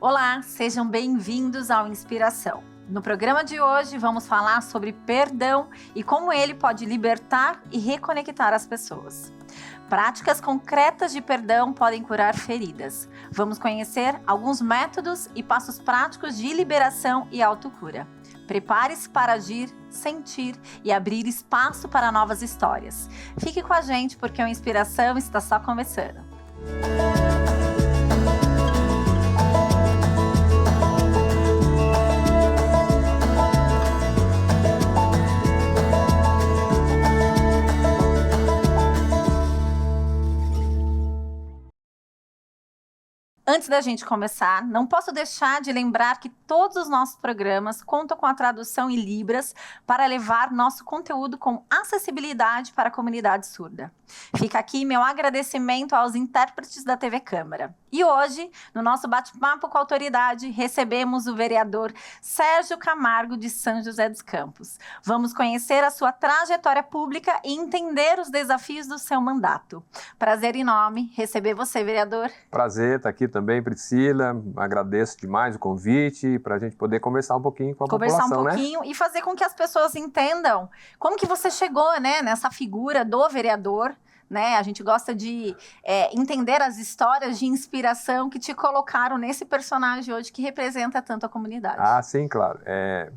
Olá, sejam bem-vindos ao Inspiração. No programa de hoje vamos falar sobre perdão e como ele pode libertar e reconectar as pessoas. Práticas concretas de perdão podem curar feridas. Vamos conhecer alguns métodos e passos práticos de liberação e autocura. Prepare-se para agir, sentir e abrir espaço para novas histórias. Fique com a gente porque a Inspiração está só começando. Antes da gente começar, não posso deixar de lembrar que todos os nossos programas contam com a tradução em Libras para levar nosso conteúdo com acessibilidade para a comunidade surda. Fica aqui meu agradecimento aos intérpretes da TV Câmara. E hoje, no nosso bate-papo com a autoridade, recebemos o vereador Sérgio Camargo de São José dos Campos. Vamos conhecer a sua trajetória pública e entender os desafios do seu mandato. Prazer enorme receber você, vereador. Prazer estar aqui também, Priscila. Agradeço demais o convite para a gente poder conversar um pouquinho com a população, Conversar um pouquinho, né? E fazer com que as pessoas entendam como que você chegou, né, nessa figura do vereador. Né? A gente gosta de entender as histórias de inspiração que te colocaram nesse personagem hoje que representa tanto a comunidade. Ah, sim, claro.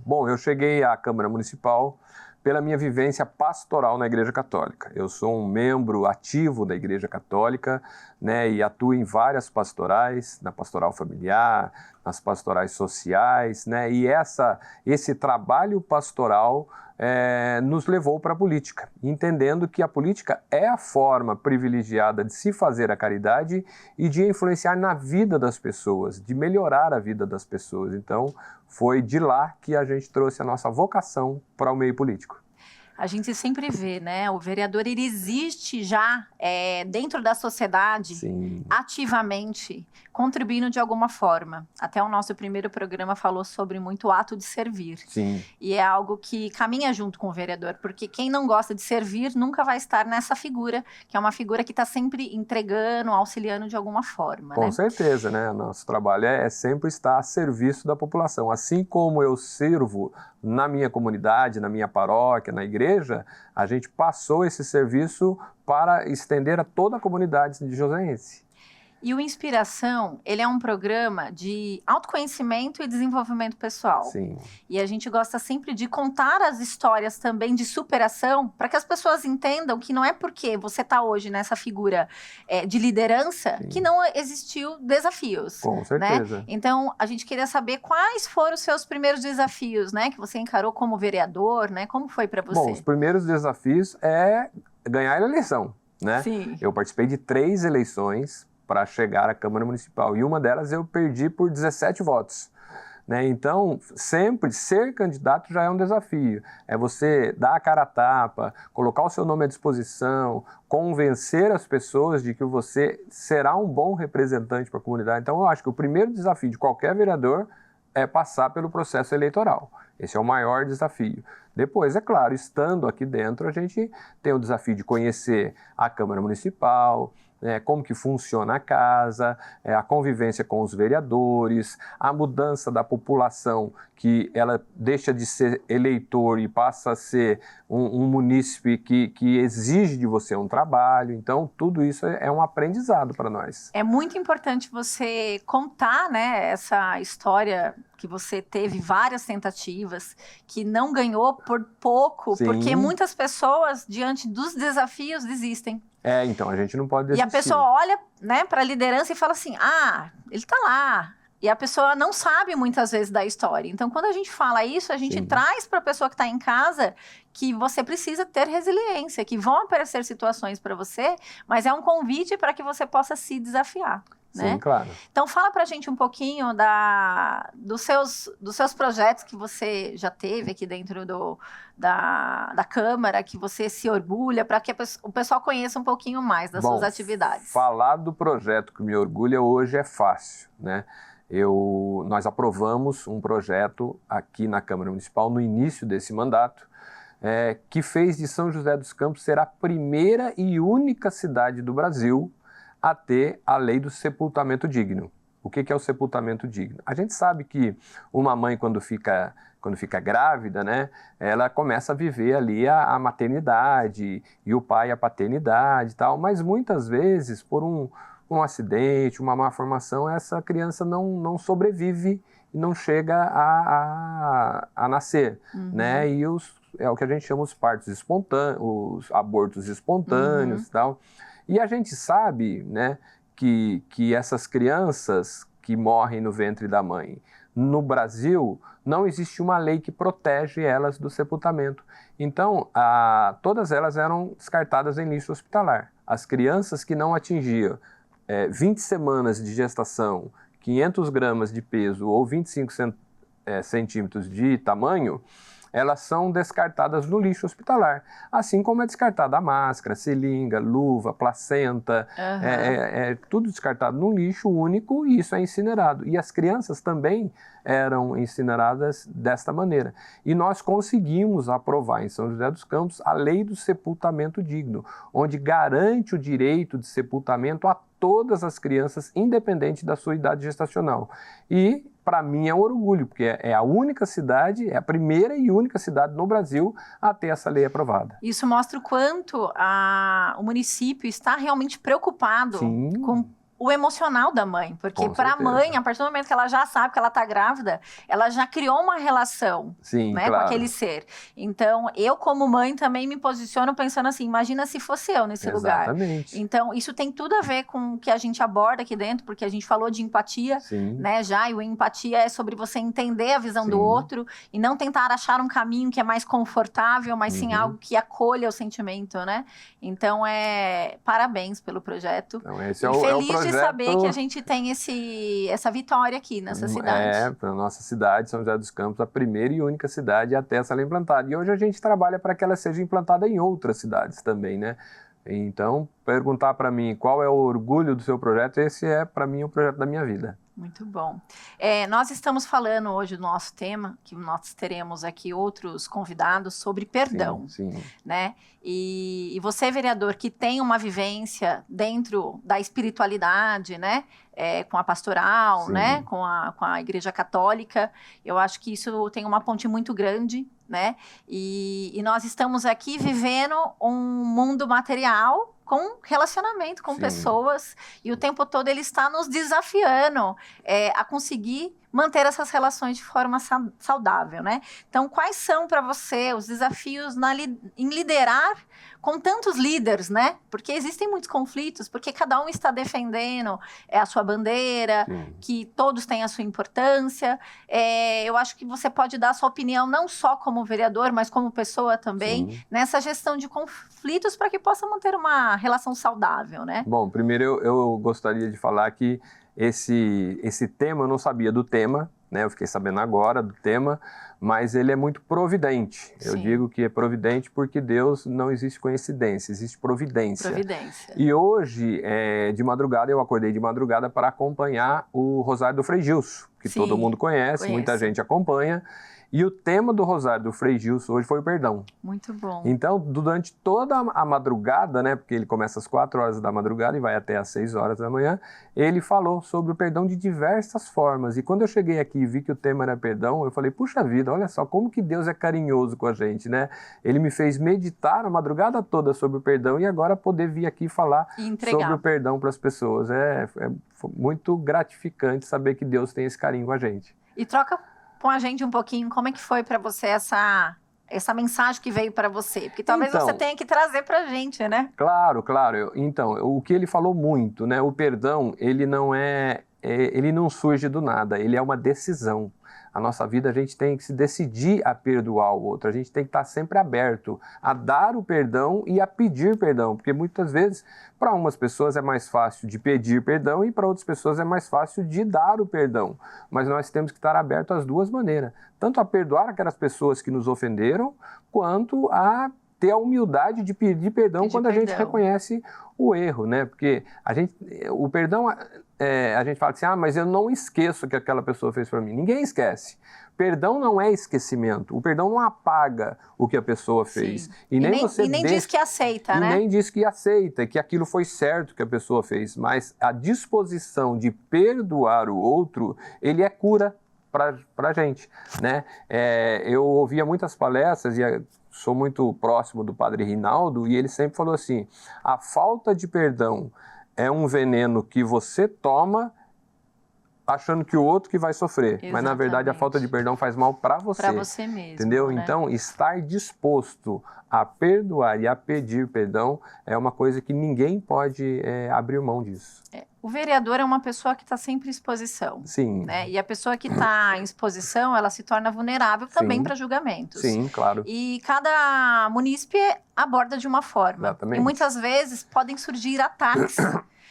Bom, eu cheguei à Câmara Municipal pela minha vivência pastoral na Igreja Católica. Eu sou um membro ativo da Igreja Católica, né, e atuo em várias pastorais, na pastoral familiar, nas pastorais sociais, né, e esse trabalho pastoral nos levou para a política, entendendo que a política é a forma privilegiada de se fazer a caridade e de influenciar na vida das pessoas, de melhorar a vida das pessoas. Então, foi de lá que a gente trouxe a nossa vocação para o meio político. A gente sempre vê, né? O vereador, ele existe já dentro da sociedade, sim, ativamente, contribuindo de alguma forma. Até o nosso primeiro programa falou sobre muito ato de servir. Sim. E é algo que caminha junto com o vereador, porque quem não gosta de servir nunca vai estar nessa figura, que é uma figura que está sempre entregando, auxiliando de alguma forma. Com certeza, né? Nosso trabalho é sempre estar a serviço da população. Assim como eu sirvo na minha comunidade, na minha paróquia, na igreja, a gente passou esse serviço para estender a toda a comunidade de Joseense. E o Inspiração, ele é um programa de autoconhecimento e desenvolvimento pessoal. Sim. E a gente gosta sempre de contar as histórias também de superação, para que as pessoas entendam que não é porque você está hoje nessa figura de liderança, sim, que não existiu desafios. Com certeza. Né? Então, a gente queria saber quais foram os seus primeiros desafios, né? Que você encarou como vereador, né? Como foi para você? Bom, os primeiros desafios é ganhar a eleição, né? Sim. Eu participei de 3 eleições para chegar à Câmara Municipal. E uma delas eu perdi por 17 votos. Né? Então, sempre ser candidato já é um desafio. É você dar a cara a tapa, colocar o seu nome à disposição, convencer as pessoas de que você será um bom representante para a comunidade. Então, eu acho que o primeiro desafio de qualquer vereador é passar pelo processo eleitoral. Esse é o maior desafio. Depois, é claro, estando aqui dentro, a gente tem o desafio de conhecer a Câmara Municipal, como que funciona a casa, a convivência com os vereadores, a mudança da população, que ela deixa de ser eleitor e passa a ser um munícipe que exige de você um trabalho. Então, tudo isso é um aprendizado para nós. É muito importante você contar, né, essa história que você teve várias tentativas, que não ganhou por pouco, sim, porque muitas pessoas, diante dos desafios, desistem. Então a gente não pode desistir. E a pessoa olha, né, para a liderança e fala assim, ele está lá. E a pessoa não sabe muitas vezes da história. Então, quando a gente fala isso, a gente, sim, traz para a pessoa que está em casa que você precisa ter resiliência, que vão aparecer situações para você, mas é um convite para que você possa se desafiar. Né? Sim, claro. Então, fala pra gente um pouquinho dos seus projetos que você já teve aqui dentro da Câmara, que você se orgulha, para que o pessoal conheça um pouquinho mais das suas atividades. Falar do projeto que me orgulha hoje é fácil, né? Nós aprovamos um projeto aqui na Câmara Municipal no início desse mandato, que fez de São José dos Campos ser a primeira e única cidade do Brasil a ter a lei do sepultamento digno. O que é o sepultamento digno? A gente sabe que uma mãe, quando fica grávida, né, ela começa a viver ali a maternidade e o pai a paternidade e tal, mas muitas vezes, por um acidente, uma má formação, essa criança não sobrevive e não chega a nascer, né? E é o que a gente chama os partos espontâneos, os abortos espontâneos e tal. E a gente sabe, né, que essas crianças que morrem no ventre da mãe, no Brasil, não existe uma lei que protege elas do sepultamento. Então, todas elas eram descartadas em lixo hospitalar. As crianças que não atingiam 20 semanas de gestação, 500 gramas de peso ou 25 centímetros de tamanho, elas são descartadas no lixo hospitalar, assim como é descartada a máscara, seringa, luva, placenta, tudo descartado num lixo único e isso é incinerado. E as crianças também eram incineradas desta maneira. E nós conseguimos aprovar em São José dos Campos a lei do sepultamento digno, onde garante o direito de sepultamento a todas as crianças, independente da sua idade gestacional. E para mim é um orgulho, porque é a única cidade, é a primeira e única cidade no Brasil a ter essa lei aprovada. Isso mostra o quanto o município está realmente preocupado com o emocional da mãe, porque para a mãe, a partir do momento que ela já sabe que ela está grávida, ela já criou uma relação, né, claro, com aquele ser. Então, eu como mãe também me posiciono pensando assim, imagina se fosse eu nesse lugar. Então, isso tem tudo a ver com o que a gente aborda aqui dentro, porque a gente falou de empatia, né, já, e o empatia é sobre você entender a visão do outro e não tentar achar um caminho que é mais confortável, mas sim algo que acolha o sentimento, né? Então, parabéns pelo projeto. Então, esse é o projeto. De saber que a gente tem essa vitória aqui nessa cidade. Para a nossa cidade, São José dos Campos, a primeira e única cidade a ter essa lei implantada. E hoje a gente trabalha para que ela seja implantada em outras cidades também, né? Então, perguntar para mim qual é o orgulho do seu projeto, esse é, para mim, o projeto da minha vida. Muito bom. Nós estamos falando hoje do nosso tema, que nós teremos aqui outros convidados sobre perdão, né? E você, vereador, que tem uma vivência dentro da espiritualidade, né? Com a pastoral, né? Com a Igreja Católica, eu acho que isso tem uma ponte muito grande, né? E nós estamos aqui vivendo um mundo material com relacionamento com pessoas e o tempo todo ele está nos desafiando a conseguir manter essas relações de forma saudável, né? Então, quais são para você os desafios em liderar com tantos líderes, né? Porque existem muitos conflitos, porque cada um está defendendo a sua bandeira, que todos têm a sua importância. Eu acho que você pode dar a sua opinião não só como vereador, mas como pessoa também, nessa gestão de conflitos para que possa manter uma relação saudável, né? Bom, primeiro eu gostaria de falar que esse tema, eu não sabia do tema, né? Eu fiquei sabendo agora do tema, mas ele é muito providente. Eu digo que é providente porque Deus não existe coincidência, existe providência. E hoje, de madrugada, eu acordei de madrugada para acompanhar o Rosário do Frei Gilson, que todo mundo conhece, muita gente acompanha. E o tema do Rosário do Frei Gilson hoje foi o perdão. Muito bom. Então, durante toda a madrugada, né, porque ele começa às 4 horas da madrugada e vai até às 6 horas da manhã, ele falou sobre o perdão de diversas formas. E quando eu cheguei aqui e vi que o tema era perdão, eu falei, puxa vida, olha só como que Deus é carinhoso com a gente, né? Ele me fez meditar a madrugada toda sobre o perdão e agora poder vir aqui falar sobre o perdão para as pessoas. É muito gratificante saber que Deus tem esse carinho com a gente. E troca com a gente um pouquinho como é que foi para você essa mensagem que veio para você, porque talvez você tenha que trazer para a gente, né? Claro. Então, o que ele falou muito, né? O perdão, ele não surge do nada, ele é uma decisão. A nossa vida, a gente tem que se decidir a perdoar o outro, a gente tem que estar sempre aberto a dar o perdão e a pedir perdão, porque muitas vezes, para umas pessoas é mais fácil de pedir perdão e para outras pessoas é mais fácil de dar o perdão. Mas nós temos que estar abertos às duas maneiras, tanto a perdoar aquelas pessoas que nos ofenderam, quanto a ter a humildade de pedir perdão quando a gente reconhece o erro, né? Porque o perdão a gente fala assim, mas eu não esqueço o que aquela pessoa fez para mim. Ninguém esquece. Perdão não é esquecimento. O perdão não apaga o que a pessoa fez. Sim. E nem diz que aceita, né? E nem diz que aceita, que aquilo foi certo que a pessoa fez. Mas a disposição de perdoar o outro, ele é cura para a gente, né? Eu ouvia muitas palestras e sou muito próximo do Padre Rinaldo e ele sempre falou assim, a falta de perdão é um veneno que você toma achando que o outro que vai sofrer. Exatamente. Mas, na verdade, a falta de perdão faz mal para você. Para você mesmo, entendeu? Né? Então, estar disposto a perdoar e a pedir perdão é uma coisa que ninguém pode abrir mão disso. O vereador é uma pessoa que está sempre em exposição. Sim. Né? E a pessoa que está em exposição, ela se torna vulnerável também para julgamentos. Sim, claro. E cada munícipe aborda de uma forma. Exatamente. E muitas vezes podem surgir ataques.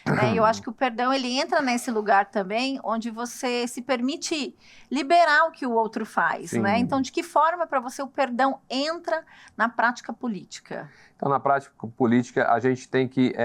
Né? Eu acho que o perdão, ele entra nesse lugar também, onde você se permite liberar o que o outro faz, né? Então, de que forma, para você, o perdão entra na prática política? Então, na prática política, a gente tem que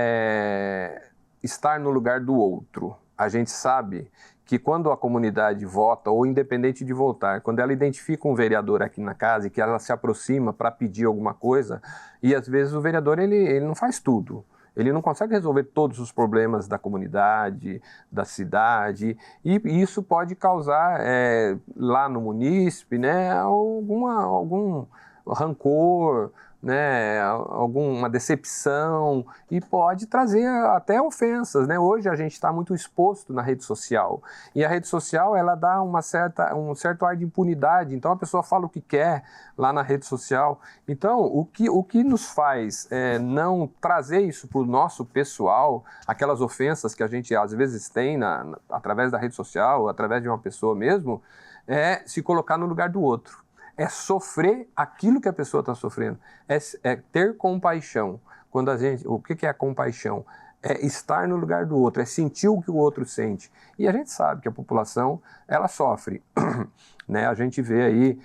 estar no lugar do outro. A gente sabe que quando a comunidade vota, ou independente de votar, quando ela identifica um vereador aqui na casa e que ela se aproxima para pedir alguma coisa, e às vezes o vereador, ele não faz tudo. Ele não consegue resolver todos os problemas da comunidade, da cidade, e isso pode causar lá no munícipe, né, algum rancor, né, alguma decepção, e pode trazer até ofensas, né? Hoje a gente está muito exposto na rede social, e a rede social ela dá um certo ar de impunidade, então a pessoa fala o que quer lá na rede social. Então o que nos faz não trazer isso para o nosso pessoal, aquelas ofensas que a gente às vezes tem através da rede social, através de uma pessoa mesmo, é se colocar no lugar do outro. É sofrer aquilo que a pessoa está sofrendo, é ter compaixão. O que é a compaixão? É estar no lugar do outro, é sentir o que o outro sente. E a gente sabe que a população, ela sofre. Né? A gente vê aí,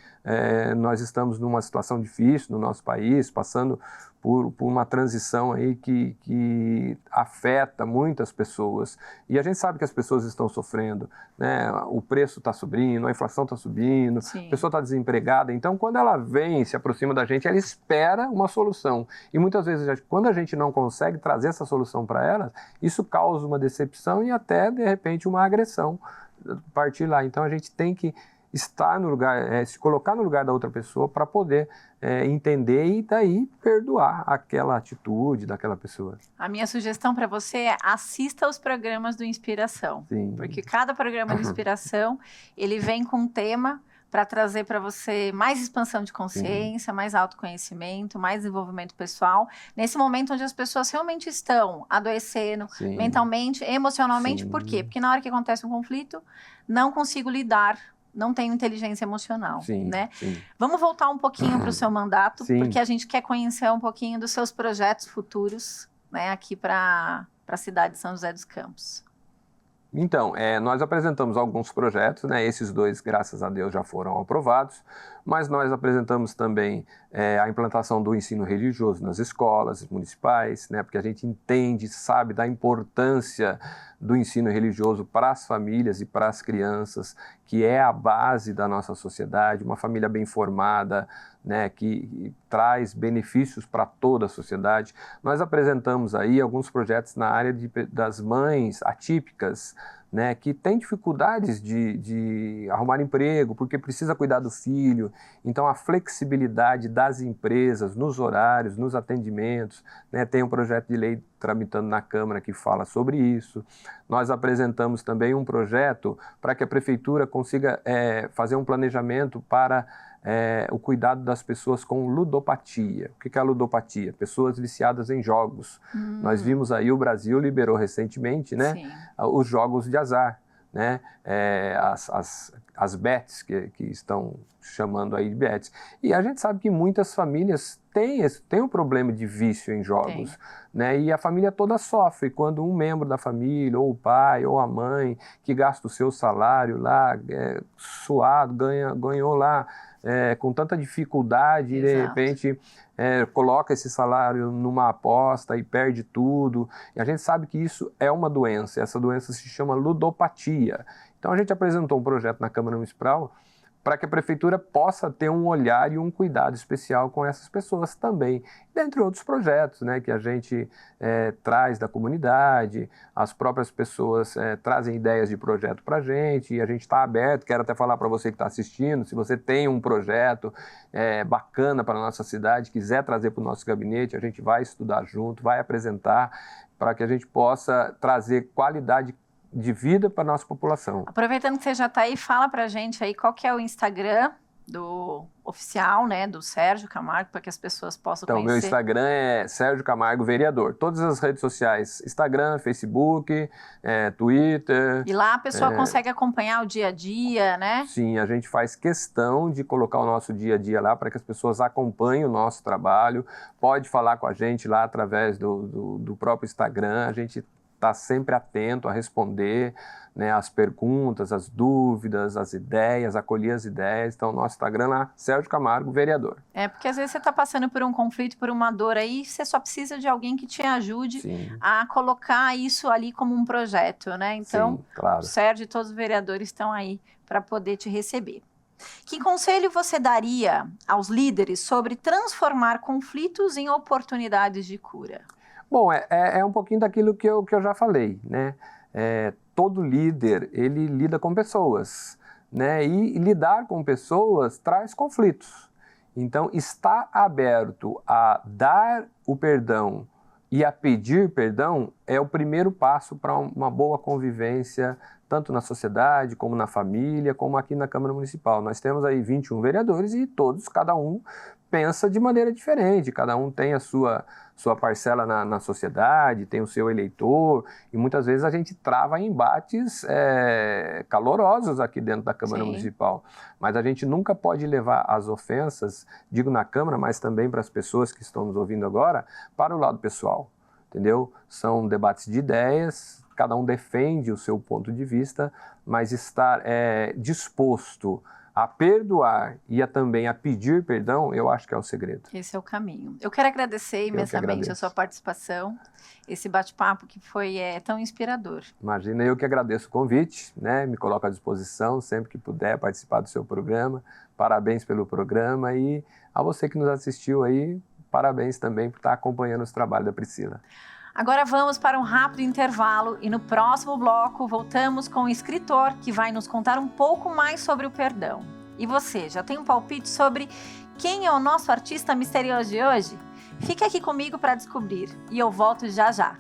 nós estamos numa situação difícil no nosso país, passando por uma transição aí que afeta muitas pessoas. E a gente sabe que as pessoas estão sofrendo, né? O preço está subindo, a inflação está subindo, Sim. A pessoa está desempregada. Então, quando ela vem, se aproxima da gente, ela espera uma solução. E muitas vezes, quando a gente não consegue trazer essa solução para ela, isso causa uma decepção e até, de repente, uma agressão a partir lá. Então, a gente tem que estar no lugar, se colocar no lugar da outra pessoa para poder entender e daí perdoar aquela atitude daquela pessoa. A minha sugestão para você é assista aos programas do Inspiração. Sim. Porque cada programa do Inspiração, ele vem com um tema para trazer para você mais expansão de consciência, mais autoconhecimento, mais desenvolvimento pessoal. Nesse momento onde as pessoas realmente estão adoecendo mentalmente, emocionalmente. Por quê? Porque na hora que acontece um conflito, não consigo lidar, não tenho inteligência emocional, né? Vamos voltar um pouquinho para o seu mandato, porque a gente quer conhecer um pouquinho dos seus projetos futuros, né, aqui para a cidade de São José dos Campos. Então, nós apresentamos alguns projetos, né? Esses dois, graças a Deus, já foram aprovados, mas nós apresentamos também a implantação do ensino religioso nas escolas municipais, né? Porque a gente entende, sabe da importância do ensino religioso para as famílias e para as crianças, que é a base da nossa sociedade, uma família bem formada, né, que traz benefícios para toda a sociedade. Nós apresentamos aí alguns projetos na área das mães atípicas, né, que têm dificuldades de arrumar emprego, porque precisa cuidar do filho. Então, a flexibilidade das empresas nos horários, nos atendimentos, né, tem um projeto de lei tramitando na Câmara que fala sobre isso. Nós apresentamos também um projeto para que a Prefeitura consiga fazer um planejamento para o cuidado das pessoas com ludopatia. O que é a ludopatia? Pessoas viciadas em jogos. Nós vimos aí, o Brasil liberou recentemente, né, os jogos de azar, né, as bets, que estão chamando aí de bets. E a gente sabe que muitas famílias têm um problema de vício em jogos, né, e a família toda sofre quando um membro da família, ou o pai, ou a mãe, que gasta o seu salário lá, suado, ganhou lá com tanta dificuldade e de repente coloca esse salário numa aposta e perde tudo. E a gente sabe que isso é uma doença, essa doença se chama ludopatia. Então a gente apresentou um projeto na Câmara Municipal para que a Prefeitura possa ter um olhar e um cuidado especial com essas pessoas também, dentre outros projetos, né, que a gente traz da comunidade, as próprias pessoas trazem ideias de projeto para a gente, e a gente está aberto. Quero até falar para você que está assistindo, se você tem um projeto bacana para a nossa cidade, quiser trazer para o nosso gabinete, a gente vai estudar junto, vai apresentar, para que a gente possa trazer qualidade de vida para a nossa população. Aproveitando que você já está aí, fala para a gente aí qual que é o Instagram do oficial, né, do Sérgio Camargo, para que as pessoas possam conhecer. Então, meu Instagram é Sérgio Camargo Vereador. Todas as redes sociais, Instagram, Facebook, Twitter. E lá a pessoa consegue acompanhar o dia a dia, né? Sim, a gente faz questão de colocar o nosso dia a dia lá para que as pessoas acompanhem o nosso trabalho. Pode falar com a gente lá através do próprio Instagram. A gente está sempre atento a responder, né, as perguntas, as dúvidas, as ideias, acolher as ideias. Então, nosso Instagram lá, Sérgio Camargo, Vereador. Porque às vezes você está passando por um conflito, por uma dor aí, você só precisa de alguém que te ajude a colocar isso ali como um projeto, né? Então, claro. O Sérgio e todos os vereadores estão aí para poder te receber. Que conselho você daria aos líderes sobre transformar conflitos em oportunidades de cura? Bom, é um pouquinho daquilo que eu já falei, né? Todo líder, ele lida com pessoas, né? E lidar com pessoas traz conflitos. Então, estar aberto a dar o perdão e a pedir perdão é o primeiro passo para uma boa convivência, tanto na sociedade, como na família, como aqui na Câmara Municipal. Nós temos aí 21 vereadores e todos, cada um pensa de maneira diferente, cada um tem a sua parcela na sociedade, tem o seu eleitor, e muitas vezes a gente trava embates calorosos aqui dentro da Câmara Municipal. Mas a gente nunca pode levar as ofensas, digo na Câmara, mas também para as pessoas que estão nos ouvindo agora, para o lado pessoal, entendeu? São debates de ideias, cada um defende o seu ponto de vista, mas estar disposto a perdoar e também a pedir perdão, eu acho que é o segredo. Esse é o caminho. Eu quero agradecer imensamente a sua participação, esse bate-papo que foi tão inspirador. Imagina, eu que agradeço o convite, né? Me coloco à disposição sempre que puder participar do seu programa. Parabéns pelo programa e a você que nos assistiu aí, parabéns também por estar acompanhando os trabalhos da Priscila. Agora vamos para um rápido intervalo e no próximo bloco voltamos com o escritor que vai nos contar um pouco mais sobre o perdão. E você, já tem um palpite sobre quem é o nosso artista misterioso de hoje? Fique aqui comigo para descobrir e eu volto já já.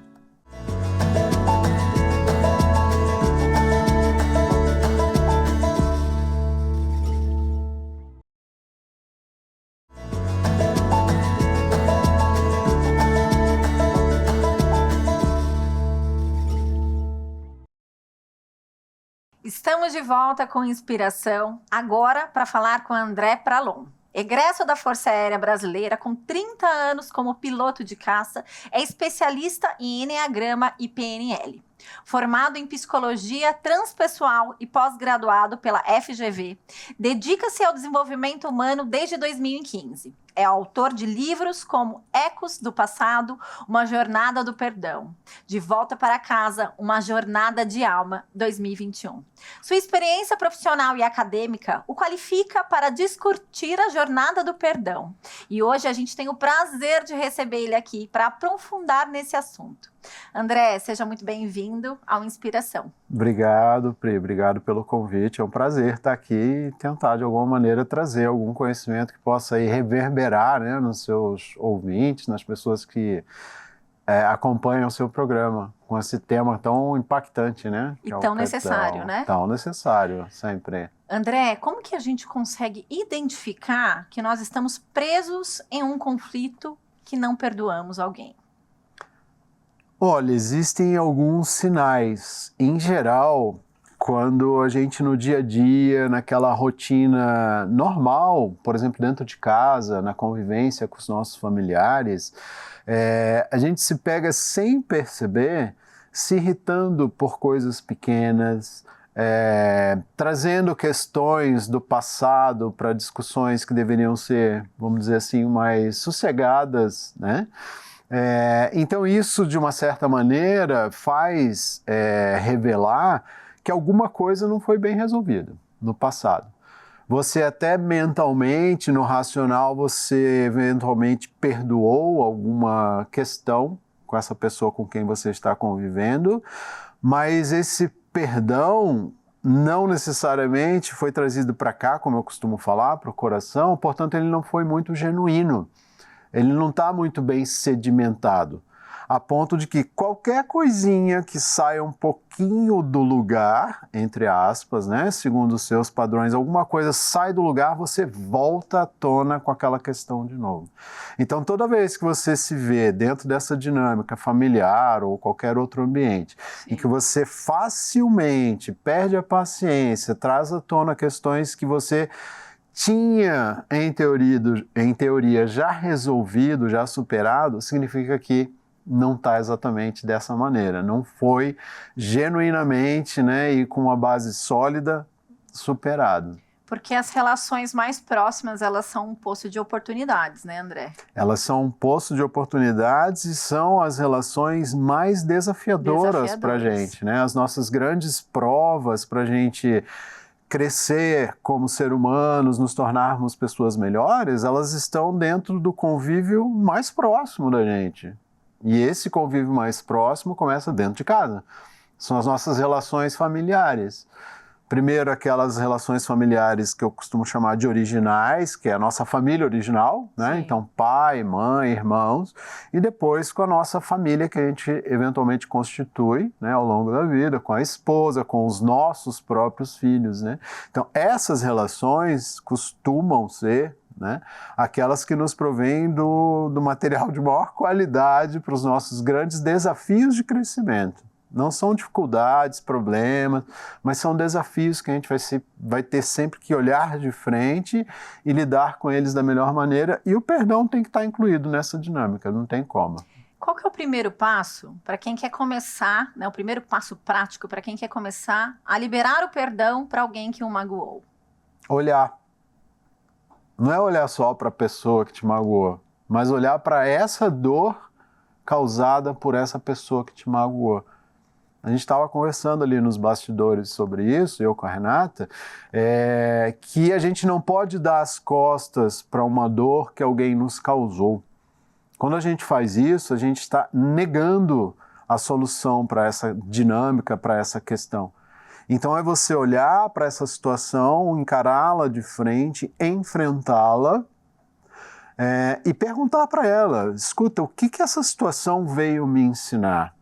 Estamos de volta com inspiração, agora para falar com André Pralon. Egresso da Força Aérea Brasileira, com 30 anos como piloto de caça, é especialista em Enneagrama e PNL. Formado em Psicologia Transpessoal e pós-graduado pela FGV, dedica-se ao desenvolvimento humano desde 2015. É autor de livros como Ecos do Passado, Uma Jornada do Perdão, De Volta para Casa, Uma Jornada de Alma, 2021. Sua experiência profissional e acadêmica o qualifica para discutir a jornada do perdão. E hoje a gente tem o prazer de receber ele aqui para aprofundar nesse assunto. André, seja muito bem-vindo ao Inspiração. Obrigado, Pri. Obrigado pelo convite. É um prazer estar aqui e tentar, de alguma maneira, trazer algum conhecimento que possa aí reverberar, né, nos seus ouvintes, nas pessoas que acompanham o seu programa, com esse tema tão impactante, né? E tão necessário, né? Tão necessário, sempre. André, como que a gente consegue identificar que nós estamos presos em um conflito que não perdoamos alguém? Olha, existem alguns sinais. Em geral, quando a gente no dia a dia, naquela rotina normal, por exemplo, dentro de casa, na convivência com os nossos familiares, a gente se pega sem perceber, se irritando por coisas pequenas, trazendo questões do passado para discussões que deveriam ser, vamos dizer assim, mais sossegadas, né? Então isso, de uma certa maneira, faz revelar que alguma coisa não foi bem resolvida no passado. Você até mentalmente, no racional, você eventualmente perdoou alguma questão com essa pessoa com quem você está convivendo, mas esse perdão não necessariamente foi trazido para cá, como eu costumo falar, para o coração, portanto ele não foi muito genuíno, ele não está muito bem sedimentado, a ponto de que qualquer coisinha que saia um pouquinho do lugar, entre aspas, né, segundo os seus padrões, alguma coisa sai do lugar, você volta à tona com aquela questão de novo. Então, toda vez que você se vê dentro dessa dinâmica familiar ou qualquer outro ambiente, em que você facilmente perde a paciência, traz à tona questões que você tinha, em teoria, já resolvido, já superado, significa que não está exatamente dessa maneira, não foi genuinamente, né, e com uma base sólida, superado. Porque as relações mais próximas, elas são um poço de oportunidades, né, André? Elas são um poço de oportunidades e são as relações mais desafiadoras para a gente, né? As nossas grandes provas para a gente crescer como ser humanos, nos tornarmos pessoas melhores, elas estão dentro do convívio mais próximo da gente. E esse convívio mais próximo começa dentro de casa. São as nossas relações familiares. Primeiro, aquelas relações familiares que eu costumo chamar de originais, que é a nossa família original, né? Sim. Então, pai, mãe, irmãos. E depois com a nossa família que a gente eventualmente constitui, né, ao longo da vida, com a esposa, com os nossos próprios filhos, né? Então, essas relações costumam ser, né, aquelas que nos provêm do material de maior qualidade para os nossos grandes desafios de crescimento. Não são dificuldades, problemas, mas são desafios que a gente vai ter sempre que olhar de frente e lidar com eles da melhor maneira. E o perdão tem que estar incluído nessa dinâmica, não tem como. Qual que é o primeiro passo para quem quer começar, né, o primeiro passo prático para quem quer começar a liberar o perdão para alguém que o magoou? Olhar. Não é olhar só para a pessoa que te magoou, mas olhar para essa dor causada por essa pessoa que te magoou. A gente estava conversando ali nos bastidores sobre isso, eu com a Renata, que a gente não pode dar as costas para uma dor que alguém nos causou. Quando a gente faz isso, a gente está negando a solução para essa dinâmica, para essa questão. Então é você olhar para essa situação, encará-la de frente, enfrentá-la e perguntar para ela, escuta, o que essa situação veio me ensinar?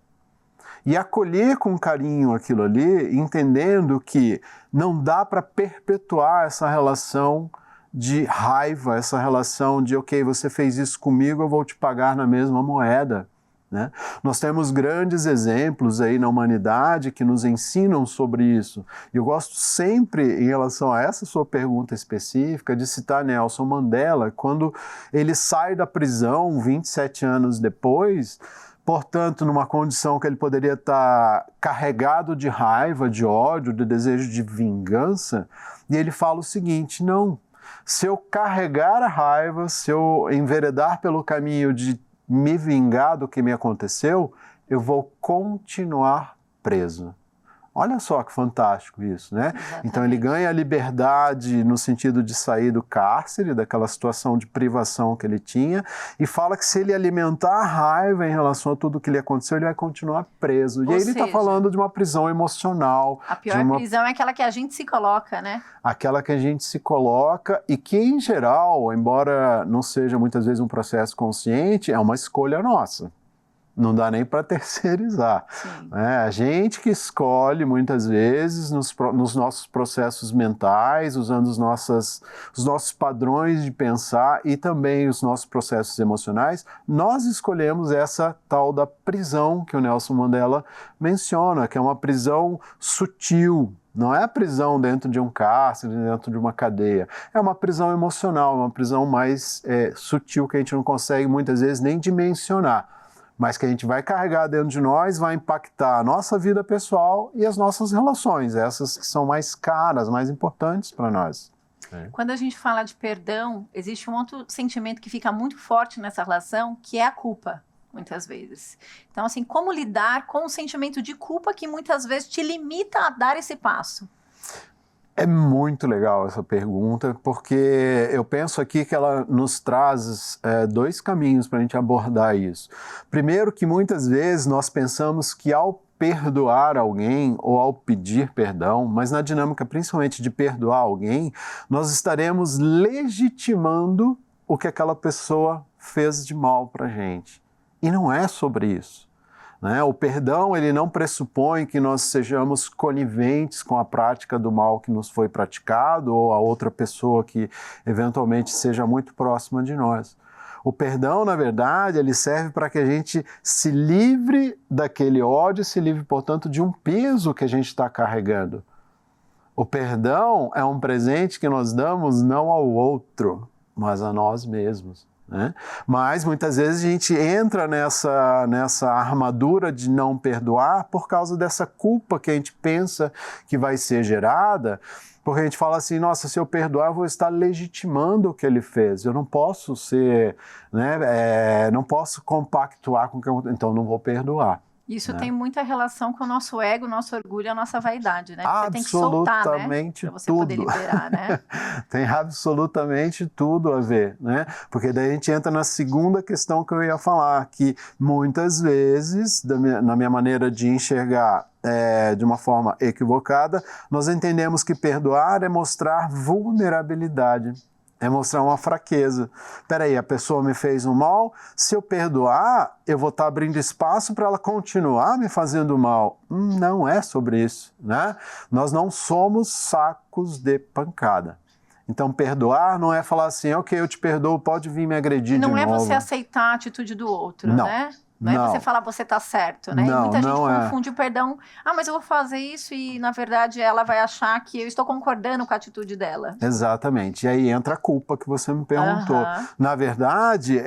E acolher com carinho aquilo ali, entendendo que não dá para perpetuar essa relação de raiva, essa relação de, ok, você fez isso comigo, eu vou te pagar na mesma moeda. Né? Nós temos grandes exemplos aí na humanidade que nos ensinam sobre isso. E eu gosto sempre, em relação a essa sua pergunta específica, de citar Nelson Mandela, quando ele sai da prisão 27 anos depois, portanto, numa condição que ele poderia estar carregado de raiva, de ódio, de desejo de vingança, e ele fala o seguinte, não, se eu carregar a raiva, se eu enveredar pelo caminho de me vingar do que me aconteceu, eu vou continuar preso. Olha só que fantástico isso, né? Exatamente. Então ele ganha a liberdade no sentido de sair do cárcere, daquela situação de privação que ele tinha, e fala que se ele alimentar a raiva em relação a tudo que lhe aconteceu, ele vai continuar preso. E aí ele está falando de uma prisão emocional. A pior prisão é aquela que a gente se coloca, né? Aquela que a gente se coloca e que, em geral, embora não seja muitas vezes um processo consciente, é uma escolha nossa. Não dá nem para terceirizar. A gente que escolhe, muitas vezes, nos nossos processos mentais, usando os nossos padrões de pensar e também os nossos processos emocionais, nós escolhemos essa tal da prisão que o Nelson Mandela menciona, que é uma prisão sutil. Não é a prisão dentro de um cárcere, dentro de uma cadeia. É uma prisão emocional, uma prisão mais sutil que a gente não consegue, muitas vezes, nem dimensionar. mas que a gente vai carregar dentro de nós, vai impactar a nossa vida pessoal e as nossas relações, essas que são mais caras, mais importantes para nós. Quando a gente fala de perdão, existe um outro sentimento que fica muito forte nessa relação, que é a culpa, muitas vezes. Então, assim, como lidar com o sentimento de culpa que muitas vezes te limita a dar esse passo? É muito legal essa pergunta, porque eu penso aqui que ela nos traz dois caminhos para a gente abordar isso. Primeiro, que muitas vezes nós pensamos que ao perdoar alguém ou ao pedir perdão, mas na dinâmica principalmente de perdoar alguém, nós estaremos legitimando o que aquela pessoa fez de mal para a gente. E não é sobre isso. Né? O perdão, ele não pressupõe que nós sejamos coniventes com a prática do mal que nos foi praticado ou a outra pessoa que eventualmente seja muito próxima de nós. O perdão, na verdade, ele serve para que a gente se livre daquele ódio, se livre, portanto, de um peso que a gente está carregando. O perdão é um presente que nós damos não ao outro, mas a nós mesmos. Né? Mas muitas vezes a gente entra nessa armadura de não perdoar por causa dessa culpa que a gente pensa que vai ser gerada, porque a gente fala assim, nossa, se eu perdoar eu vou estar legitimando o que ele fez, eu não posso ser, né, não posso compactuar com o que eu, então não vou perdoar. Isso né? tem muita relação com o nosso ego, o nosso orgulho, a nossa vaidade, né? Você tem que soltar, né? Absolutamente para você tudo. poder liberar, né? Tem absolutamente tudo a ver, né? Porque daí a gente entra na segunda questão que eu ia falar, que muitas vezes, na minha maneira de enxergar de uma forma equivocada, nós entendemos que perdoar é mostrar vulnerabilidade. É mostrar uma fraqueza. Peraí, a pessoa me fez um mal, se eu perdoar, eu vou estar abrindo espaço para ela continuar me fazendo mal. Não é sobre isso, né? Nós não somos sacos de pancada. Então, perdoar não é falar assim, ok, eu te perdoo, pode vir me agredir de novo. Não é você aceitar a atitude do outro, Não. né? Não é você falar, você tá certo, né? Não, e muita gente não confunde o perdão. Ah, mas eu vou fazer isso e, na verdade, ela vai achar que eu estou concordando com a atitude dela. Exatamente. E aí entra a culpa que você me perguntou. Na verdade,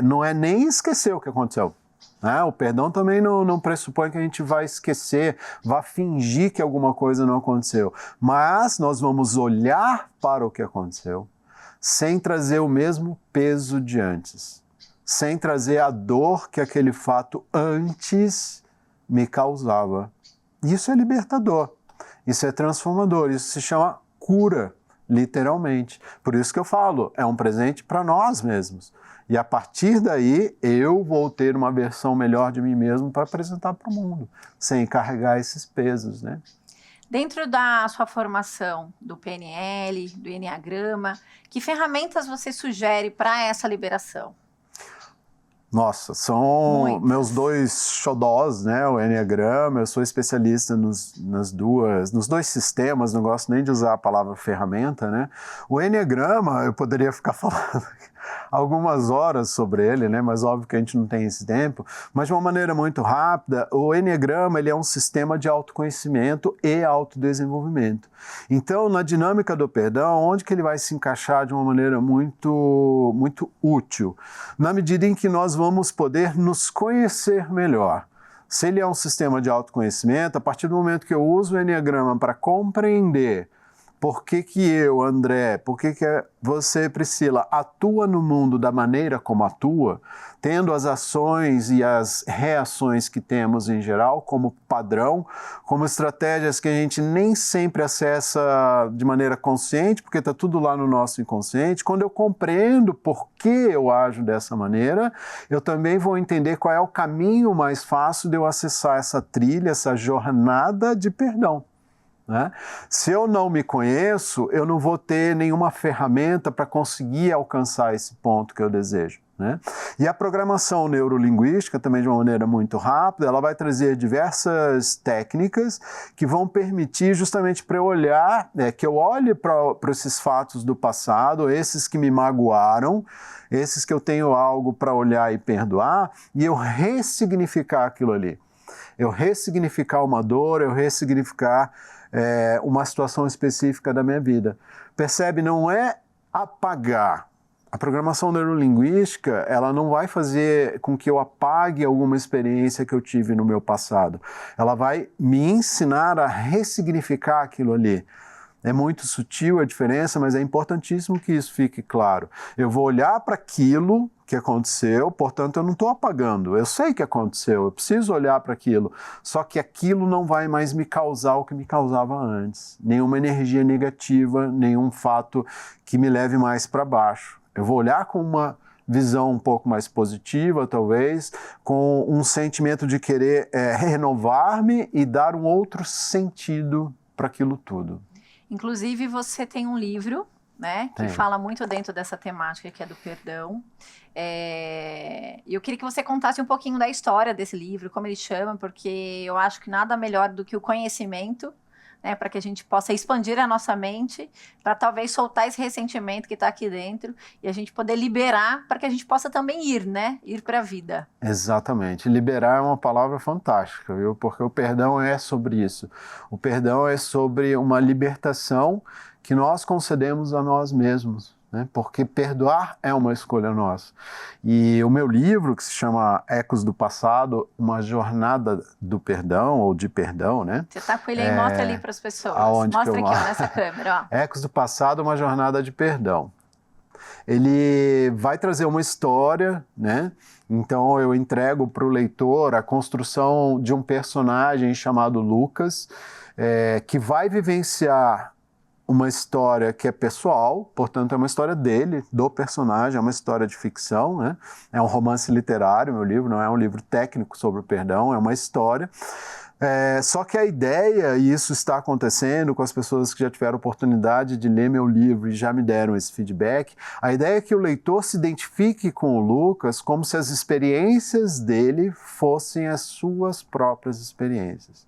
não é nem esquecer o que aconteceu. Né? O perdão também não pressupõe que a gente vai esquecer, vai fingir que alguma coisa não aconteceu. Mas nós vamos olhar para o que aconteceu sem trazer o mesmo peso de antes. Sem trazer a dor que aquele fato antes me causava. Isso é libertador, isso é transformador, isso se chama cura, literalmente. Por isso que eu falo, é um presente para nós mesmos. E a partir daí, eu vou ter uma versão melhor de mim mesmo para apresentar para o mundo, sem carregar esses pesos, né? Dentro da sua formação do PNL, do Enneagrama, que ferramentas você sugere para essa liberação? Nossa, são meus dois xodós, né? O Enneagrama, eu sou especialista nos dois sistemas, não gosto nem de usar a palavra ferramenta, né? O Enneagrama, eu poderia ficar falando algumas horas sobre ele, né? Mas óbvio que a gente não tem esse tempo. Mas de uma maneira muito rápida, o Enneagrama ele é um sistema de autoconhecimento e autodesenvolvimento. Então, na dinâmica do perdão, onde que ele vai se encaixar de uma maneira muito, muito útil? Na medida em que nós vamos poder nos conhecer melhor. Se ele é um sistema de autoconhecimento, a partir do momento que eu uso o Enneagrama para compreender por que eu, André, por que você, Priscila, atua no mundo da maneira como atua, tendo as ações e as reações que temos em geral como padrão, como estratégias que a gente nem sempre acessa de maneira consciente, porque está tudo lá no nosso inconsciente. Quando eu compreendo por que eu ajo dessa maneira, eu também vou entender qual é o caminho mais fácil de eu acessar essa trilha, essa jornada de perdão. Né? Se eu não me conheço, eu não vou ter nenhuma ferramenta para conseguir alcançar esse ponto que eu desejo. Né? E a programação neurolinguística, também de uma maneira muito rápida, ela vai trazer diversas técnicas que vão permitir justamente para eu olhar, que eu olhe para esses fatos do passado, esses que me magoaram, esses que eu tenho algo para olhar e perdoar, e eu ressignificar aquilo ali. Eu ressignificar uma dor, eu ressignificar uma situação específica da minha vida. Percebe? Não é apagar. A programação neurolinguística, ela não vai fazer com que eu apague alguma experiência que eu tive no meu passado. Ela vai me ensinar a ressignificar aquilo ali. É muito sutil a diferença, mas é importantíssimo que isso fique claro. Eu vou olhar para aquilo que aconteceu, portanto eu não estou apagando. Eu sei que aconteceu, eu preciso olhar para aquilo. Só que aquilo não vai mais me causar o que me causava antes. Nenhuma energia negativa, nenhum fato que me leve mais para baixo. Eu vou olhar com uma visão um pouco mais positiva, talvez, com um sentimento de querer renovar-me e dar um outro sentido para aquilo tudo. Inclusive, você tem um livro, né, que fala muito dentro dessa temática que é do perdão. E eu queria que você contasse um pouquinho da história desse livro, como ele chama, porque eu acho que nada melhor do que o conhecimento, né, para que a gente possa expandir a nossa mente, para talvez soltar esse ressentimento que está aqui dentro e a gente poder liberar para que a gente possa também ir, né, ir para a vida. Exatamente. Liberar é uma palavra fantástica, viu? Porque o perdão é sobre isso. O perdão é sobre uma libertação que nós concedemos a nós mesmos, né? Porque perdoar é uma escolha nossa. E o meu livro, que se chama Ecos do Passado, uma jornada do perdão, ou de perdão, né? Você tá com ele aí, mostra ali para as pessoas. Aonde mostra que eu aqui, ó, nessa câmera, ó. Ecos do Passado, uma jornada de perdão. Ele vai trazer uma história, né? Então eu entrego para o leitor a construção de um personagem chamado Lucas, que vai vivenciar uma história que é pessoal, portanto é uma história dele, do personagem, é uma história de ficção, né? É um romance literário, meu livro, não é um livro técnico sobre o perdão, é uma história. Só que a ideia, e isso está acontecendo com as pessoas que já tiveram oportunidade de ler meu livro e já me deram esse feedback, a ideia é que o leitor se identifique com o Lucas como se as experiências dele fossem as suas próprias experiências.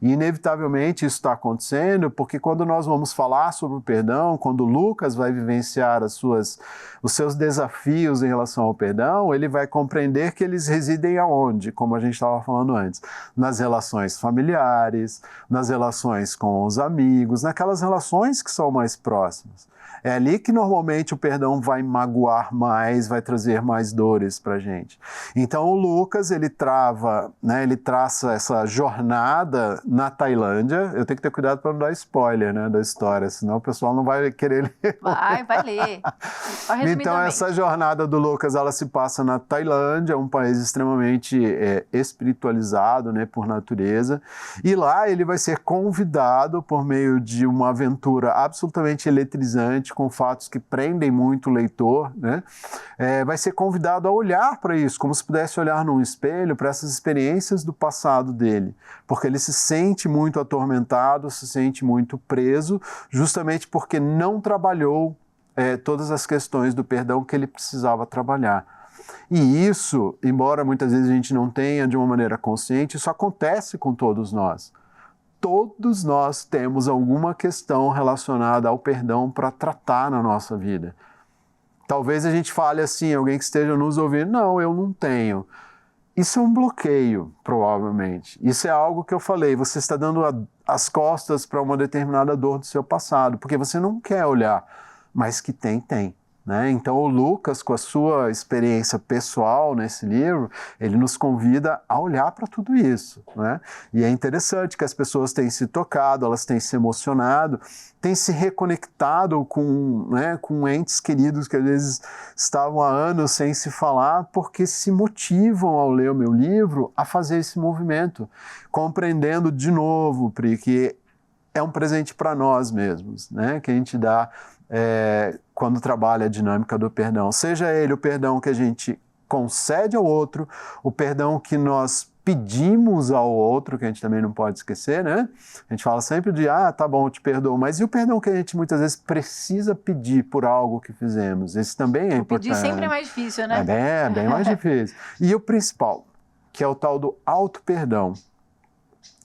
E inevitavelmente isso está acontecendo porque quando nós vamos falar sobre o perdão, quando o Lucas vai vivenciar os seus desafios em relação ao perdão, ele vai compreender que eles residem aonde, como a gente estava falando antes, nas relações familiares, nas relações com os amigos, naquelas relações que são mais próximas. É ali que normalmente o perdão vai magoar mais, vai trazer mais dores para a gente. Então o Lucas, ele traça essa jornada na Tailândia. Eu tenho que ter cuidado para não dar spoiler, né, da história, senão o pessoal não vai querer ler. Vai ler. Então essa jornada do Lucas, ela se passa na Tailândia, um país extremamente espiritualizado, né, por natureza. E lá ele vai ser convidado por meio de uma aventura absolutamente eletrizante, com fatos que prendem muito o leitor, né? Vai ser convidado a olhar para isso, como se pudesse olhar num espelho para essas experiências do passado dele, porque ele se sente muito atormentado, se sente muito preso, justamente porque não trabalhou todas as questões do perdão que ele precisava trabalhar. E isso, embora muitas vezes a gente não tenha de uma maneira consciente, isso acontece com todos nós. Todos nós temos alguma questão relacionada ao perdão para tratar na nossa vida. Talvez a gente fale assim, alguém que esteja nos ouvindo, não, eu não tenho. Isso é um bloqueio, provavelmente. Isso é algo que eu falei, você está dando as costas para uma determinada dor do seu passado, porque você não quer olhar, mas que tem. Né? Então o Lucas, com a sua experiência pessoal nesse livro, ele nos convida a olhar para tudo isso, né? E é interessante que as pessoas têm se tocado, elas têm se emocionado, têm se reconectado com entes queridos que às vezes estavam há anos sem se falar, porque se motivam ao ler o meu livro a fazer esse movimento, compreendendo de novo, Pri, que é um presente para nós mesmos, né? Que a gente dá quando trabalha a dinâmica do perdão. Seja ele o perdão que a gente concede ao outro, o perdão que nós pedimos ao outro, que a gente também não pode esquecer, né? A gente fala sempre de, tá bom, eu te perdoo, mas e o perdão que a gente muitas vezes precisa pedir por algo que fizemos? Esse também é importante. Pedir sempre é mais difícil, né? É bem mais difícil. E o principal, que é o tal do auto-perdão.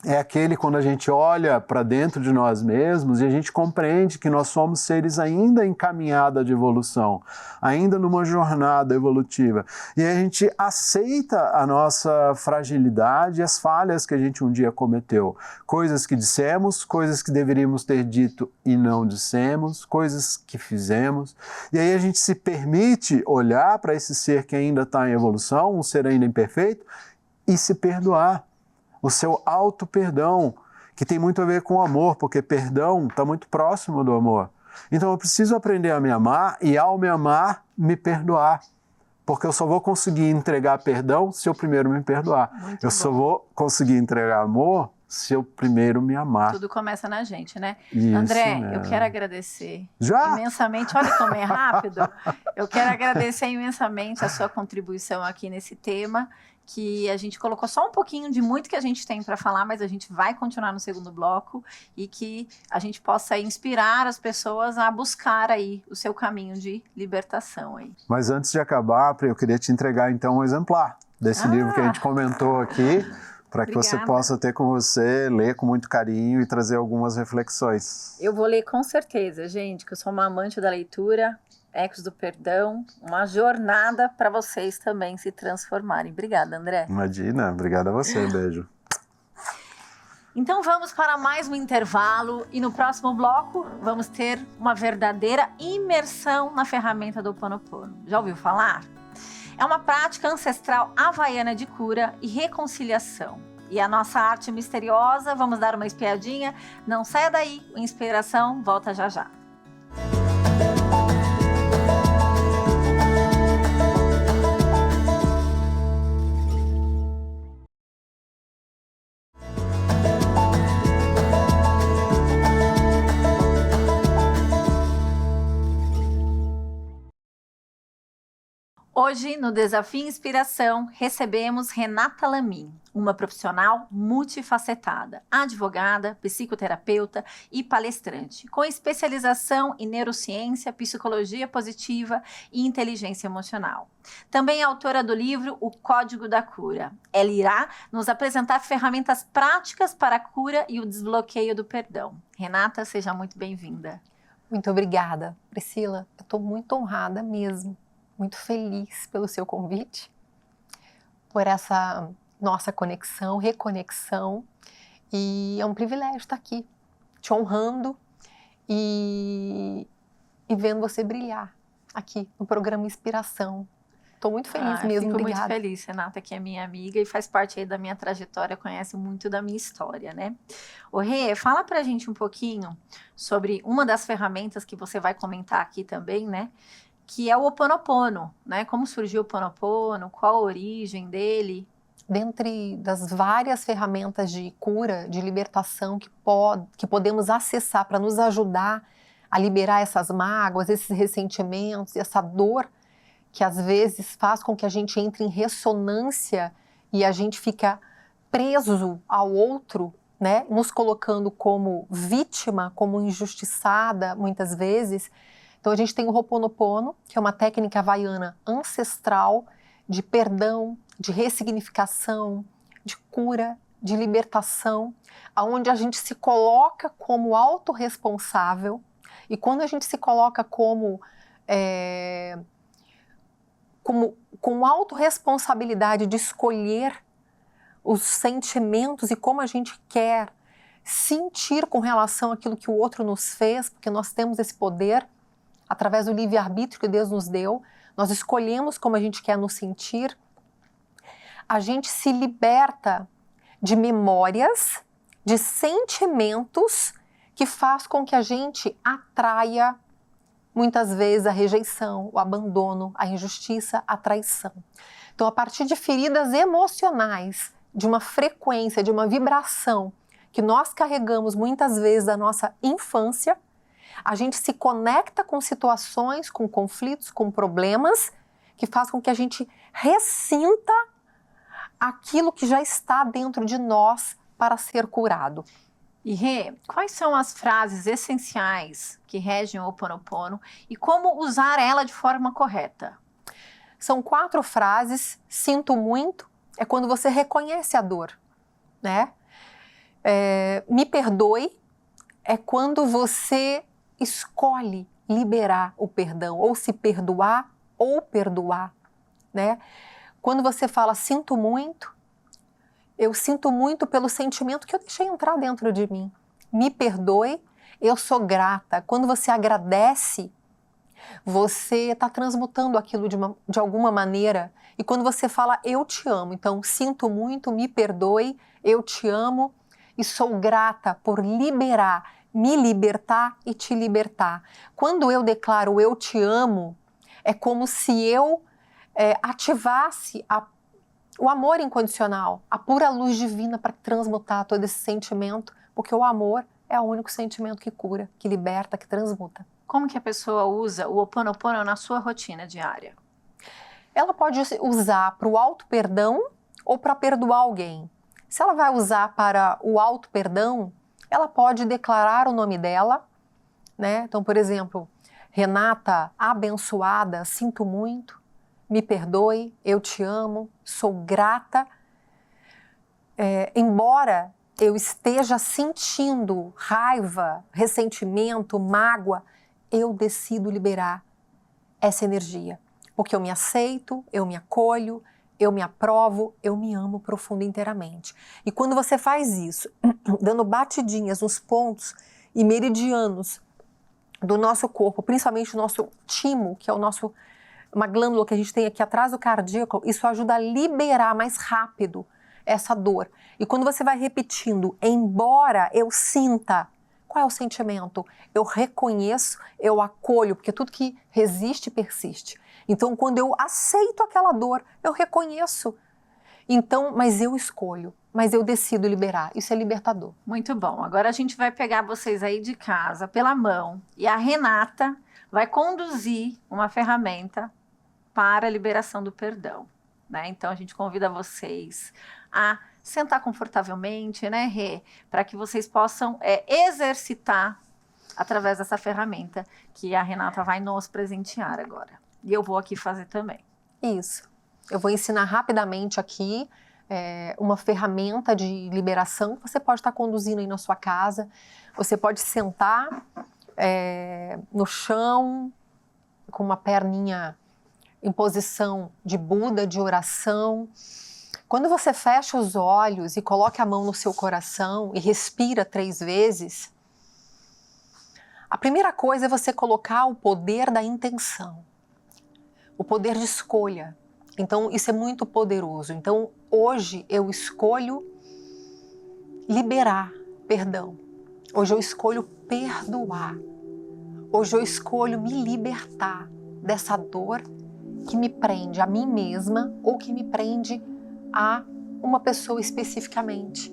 é aquele quando a gente olha para dentro de nós mesmos e a gente compreende que nós somos seres ainda em caminhada de evolução, ainda numa jornada evolutiva. E a gente aceita a nossa fragilidade e as falhas que a gente um dia cometeu. Coisas que dissemos, coisas que deveríamos ter dito e não dissemos, coisas que fizemos. E aí a gente se permite olhar para esse ser que ainda está em evolução, um ser ainda imperfeito, e se perdoar. O seu auto-perdão, que tem muito a ver com o amor, porque perdão está muito próximo do amor. Então eu preciso aprender a me amar e, ao me amar, me perdoar. Porque eu só vou conseguir entregar perdão se eu primeiro me perdoar. Só vou conseguir entregar amor se eu primeiro me amar. Tudo começa na gente, né? Isso, André, né? eu quero agradecer Já? imensamente. Olha como é rápido. Eu quero agradecer imensamente a sua contribuição aqui nesse tema, que a gente colocou só um pouquinho de muito que a gente tem para falar, mas a gente vai continuar no segundo bloco e que a gente possa inspirar as pessoas a buscar aí o seu caminho de libertação aí. Mas antes de acabar, Pri, eu queria te entregar então um exemplar desse livro que a gente comentou aqui, para que você possa ter com você, ler com muito carinho e trazer algumas reflexões. Eu vou ler com certeza, gente, que eu sou uma amante da leitura, Ecos do Perdão, uma jornada para vocês também se transformarem. Obrigada, André. Imagina, obrigado a você, beijo. Então vamos para mais um intervalo e no próximo bloco vamos ter uma verdadeira imersão na ferramenta do Ho Oponopono. Já ouviu falar? É uma prática ancestral havaiana de cura e reconciliação. E a nossa arte misteriosa, vamos dar uma espiadinha? Não saia daí, o Inspiração volta já já. Hoje, no Desafio Inspiração, recebemos Renata Lamin, uma profissional multifacetada, advogada, psicoterapeuta e palestrante, com especialização em neurociência, psicologia positiva e inteligência emocional. Também é autora do livro O Código da Cura. Ela irá nos apresentar ferramentas práticas para a cura e o desbloqueio do perdão. Renata, seja muito bem-vinda. Muito obrigada, Priscila. Eu estou muito honrada mesmo. Muito feliz pelo seu convite, por essa nossa conexão, reconexão, e é um privilégio estar aqui, te honrando e vendo você brilhar aqui no programa Inspiração. Estou muito feliz mesmo, fico obrigada. muito feliz, Renata, que é minha amiga e faz parte aí da minha trajetória, conhece muito da minha história, né? Ô Rê, fala pra gente um pouquinho sobre uma das ferramentas que você vai comentar aqui também, né? Que é o Ho Oponopono, né? Como surgiu o Ho Oponopono, qual a origem dele? Dentre das várias ferramentas de cura, de libertação que podemos acessar para nos ajudar a liberar essas mágoas, esses ressentimentos, essa dor que às vezes faz com que a gente entre em ressonância e a gente fica preso ao outro, né? Nos colocando como vítima, como injustiçada, muitas vezes. Então a gente tem o Ho Oponopono, que é uma técnica havaiana ancestral de perdão, de ressignificação, de cura, de libertação, onde a gente se coloca como autorresponsável, e quando a gente se coloca com autorresponsabilidade de escolher os sentimentos e como a gente quer sentir com relação àquilo que o outro nos fez, porque nós temos esse poder, através do livre-arbítrio que Deus nos deu, nós escolhemos como a gente quer nos sentir, a gente se liberta de memórias, de sentimentos que faz com que a gente atraia, muitas vezes, a rejeição, o abandono, a injustiça, a traição. Então, a partir de feridas emocionais, de uma frequência, de uma vibração que nós carregamos muitas vezes da nossa infância, a gente se conecta com situações, com conflitos, com problemas, que faz com que a gente ressinta aquilo que já está dentro de nós para ser curado. E Rê, quais são as frases essenciais que regem o Ho Oponopono e como usar ela de forma correta? São 4 frases. Sinto muito é quando você reconhece a dor, né? Me perdoe é quando você escolhe liberar o perdão, ou se perdoar ou perdoar, né? Quando você fala sinto muito, eu sinto muito pelo sentimento que eu deixei entrar dentro de mim. Me perdoe, eu sou grata. Quando você agradece, você está transmutando aquilo de alguma maneira. E quando você fala eu te amo, então sinto muito, me perdoe, eu te amo e sou grata por liberar, me libertar e te libertar. Quando eu declaro eu te amo, é como se eu ativasse o amor incondicional, a pura luz divina para transmutar todo esse sentimento, porque o amor é o único sentimento que cura, que liberta, que transmuta. Como que a pessoa usa o Ho Oponopono na sua rotina diária? Ela pode usar para o auto-perdão ou para perdoar alguém. Se ela vai usar para o auto-perdão, ela pode declarar o nome dela, né? Então, por exemplo, Renata, abençoada, sinto muito, me perdoe, eu te amo, sou grata. Embora eu esteja sentindo raiva, ressentimento, mágoa, eu decido liberar essa energia. Porque eu me aceito, eu me acolho, eu me aprovo, eu me amo profundo e inteiramente. E quando você faz isso, dando batidinhas nos pontos e meridianos do nosso corpo, principalmente o nosso timo, que é uma glândula que a gente tem aqui atrás do cardíaco, isso ajuda a liberar mais rápido essa dor. E quando você vai repetindo, embora eu sinta, qual é o sentimento? Eu reconheço, eu acolho, porque tudo que resiste, persiste. Então, quando eu aceito aquela dor, eu reconheço. Então, mas eu escolho, mas eu decido liberar. Isso é libertador. Muito bom. Agora a gente vai pegar vocês aí de casa pela mão e a Renata vai conduzir uma ferramenta para a liberação do perdão, né? Então, a gente convida vocês a sentar confortavelmente, né, Rê? Para que vocês possam exercitar através dessa ferramenta que a Renata vai nos presentear agora. E eu vou aqui fazer também. Isso. Eu vou ensinar rapidamente aqui uma ferramenta de liberação que você pode estar conduzindo aí na sua casa. Você pode sentar no chão, com uma perninha em posição de Buda, de oração. Quando você fecha os olhos e coloca a mão no seu coração e respira 3 vezes, a primeira coisa é você colocar o poder da intenção, o poder de escolha. Então, isso é muito poderoso. Então, hoje eu escolho liberar perdão. Hoje eu escolho perdoar. Hoje eu escolho me libertar dessa dor que me prende a mim mesma ou que me prende a uma pessoa especificamente.